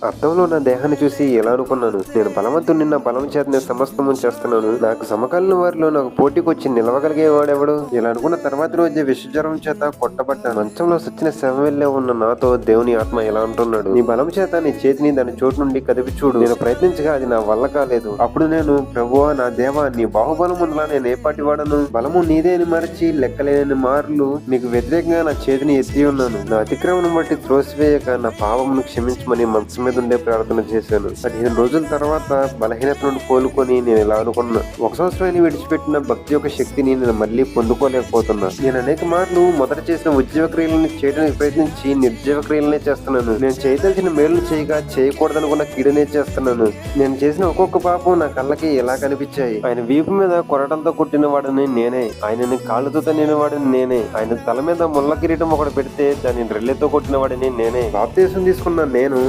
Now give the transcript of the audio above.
అద్దంలో నా దేహాన్ని చూసి ఎలా అనుకున్నాను, నేను బలవంతుడిని, నా బలం చేత నేను సమస్తము చేస్తున్నాను, నాకు సమకాలీన వారిలో నాకు పోటీకి వచ్చి నిలవగలిగేవాడెవడు? ఇలా అనుకున్న తర్వాత రోజే విషజ్వరం చేత కొట్టబడ్డ మంచంలో సచ్చిన శవమెల్లే ఉన్న నాతో దేవుని ఆత్మ ఎలా అంటున్నాడు, నీ బలం చేత నీ చేతిని దాని చోటు నుండి కదిపి చూడు. నేను ప్రయత్నించగా అది నా వల్ల కాలేదు. అప్పుడు నేను, ప్రభువా నా దేవా, నీ బాహుబలం ముందులా నేను ఏ పాటి వాడను? బలము నీదే అని మరచి లెక్కలేని మార్లు నీకు వ్యతిరేకంగా నా చేతిని ఎత్తి ఉన్నాను. నా అతిక్రమను బట్టి త్రోసివేయక నా పాపమును క్షమించమని మనసు మీద ఉండే ప్రార్థన చేశాను. 15 రోజుల తర్వాత బలహీనత నుండి కోలుకొని నేను ఇలా అనుకున్నా, 1 సంవత్సరాన్ని విడిచిపెట్టిన భక్తి యొక్క శక్తిని నేను మళ్ళీ పొందుకోలేకపోతున్నా. నేను అనేక మార్లు మొదట చేసిన ఉద్యోగ క్రియలను చేయడానికి ప్రయత్నించి నిర్జీవ క్రియలనే చేస్తున్నాను. నేను చేయదలిచిన మేలు చేయగా చేయకూడదనుకున్న కీడునే చేస్తున్నాను. నేను చేసిన ఒక్కొక్క పాపం నా కళ్ళకి ఎలా కనిపించాయి. ఆయన వీపు మీద కొరటంతో కొట్టిన వాడిని నేనే, ఆయనని కాళ్ళతో తన్నిన వాడిని నేనే, ఆయన తల మీద ముళ్ళ కిరీటం ఒకటి పెడితే దాన్ని రెల్లెతో కొట్టిన వాడిని నేనే, బాప్తీసం తీసుకున్న నేను